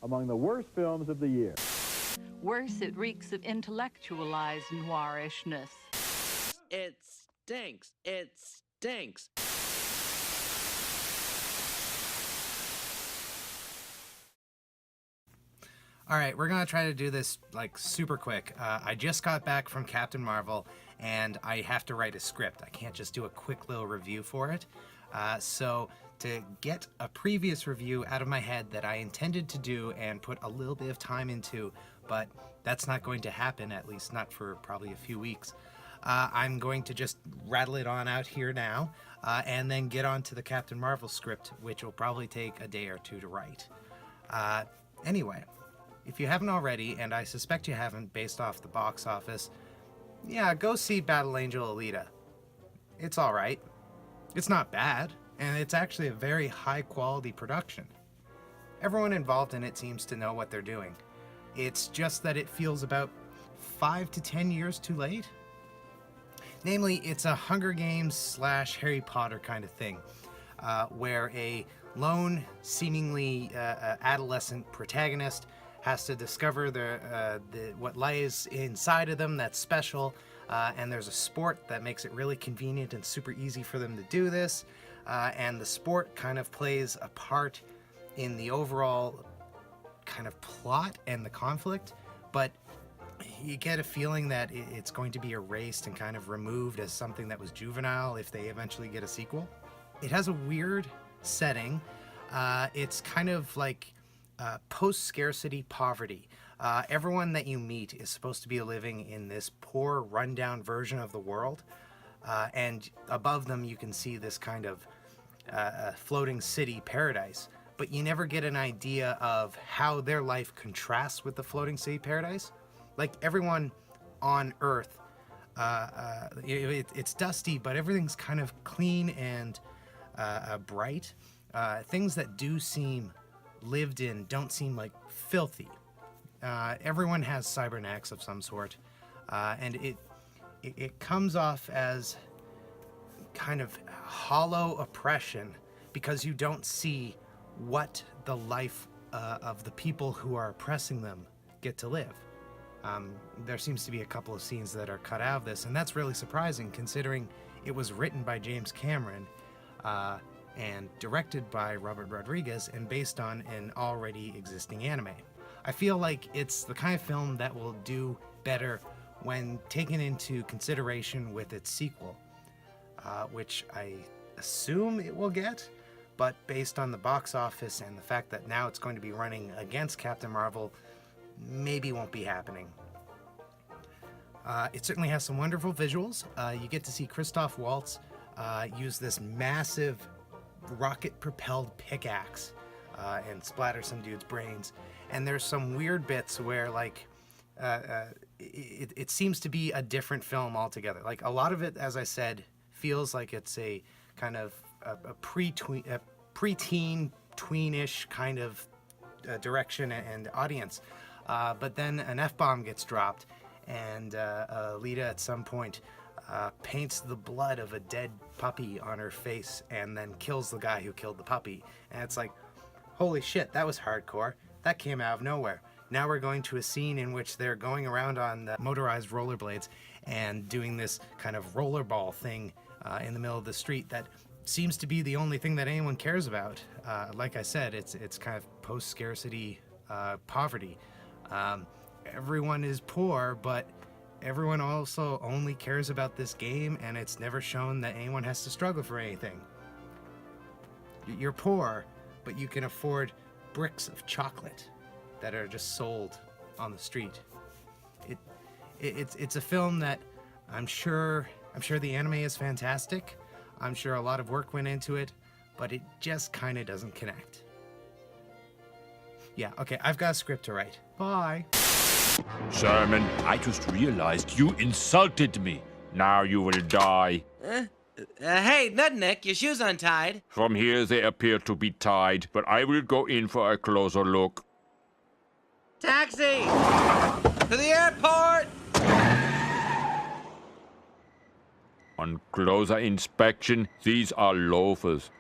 among the worst films of the year. Worse, it reeks of intellectualized noirishness. It stinks. It stinks. All right, we're going to try to do this like super quick. I just got back from Captain Marvel and I have to write a script. I can't just do a quick little review for it. So to get a previous review out of my head that I intended to do and put a little bit of time into, but that's not going to happen, at least not for probably a few weeks. I'm going to just rattle it on out here now and then get on to the Captain Marvel script, which will probably take a day or two to write. Anyway, if you haven't already, and I suspect you haven't based off the box office, yeah, go see Battle Angel Alita. It's all right. It's not bad, and it's actually a very high-quality production. Everyone involved in it seems to know what they're doing. It's just that it feels about 5 to 10 years too late. Namely, it's a Hunger Games / Harry Potter kind of thing, where a lone, seemingly adolescent protagonist has to discover what lies inside of them that's special, and there's a sport that makes it really convenient and super easy for them to do this, and the sport kind of plays a part in the overall kind of plot and the conflict, but you get a feeling that it's going to be erased and kind of removed as something that was juvenile if they eventually get a sequel. It has a weird setting. It's kind of like post-scarcity poverty. Everyone that you meet is supposed to be living in this poor, rundown version of the world, and above them you can see this kind of floating city paradise, but you never get an idea of how their life contrasts with the floating city paradise. Like, everyone on Earth, it's dusty, but everything's kind of clean and bright. Things that do seem lived in don't seem like filthy. Everyone has cybernetics of some sort, and it comes off as kind of hollow oppression because you don't see what the life of the people who are oppressing them get to live. There seems to be a couple of scenes that are cut out of this, and that's really surprising considering it was written by James Cameron and directed by Robert Rodriguez and based on an already existing anime. I feel like it's the kind of film that will do better when taken into consideration with its sequel, which I assume it will get, but based on the box office and the fact that now it's going to be running against Captain Marvel, maybe won't be happening. It certainly has some wonderful visuals. You get to see Christoph Waltz use this massive rocket-propelled pickaxe and splatter some dude's brains. And there's some weird bits where, like, it seems to be a different film altogether. Like, a lot of it, as I said, feels like it's a kind of a preteen, tweenish kind of direction and audience. But then an F-bomb gets dropped, and Alita at some point paints the blood of a dead puppy on her face and then kills the guy who killed the puppy. And it's like, holy shit, that was hardcore. That came out of nowhere. Now we're going to a scene in which they're going around on the motorized rollerblades and doing this kind of rollerball thing in the middle of the street that seems to be the only thing that anyone cares about. Like I said, it's kind of post-scarcity poverty. Everyone is poor, but everyone also only cares about this game, and it's never shown that anyone has to struggle for anything. You're poor, but you can afford bricks of chocolate that are just sold on the street. It's a film that I'm sure the anime is fantastic. I'm sure a lot of work went into it, but it just kind of doesn't connect. Yeah, okay, I've got a script to write. Bye. Sherman, I just realized you insulted me. Now you will die. Hey, Nutnik, your shoe's untied. From here they appear to be tied, but I will go in for a closer look. Taxi! To the airport! On closer inspection, these are loafers.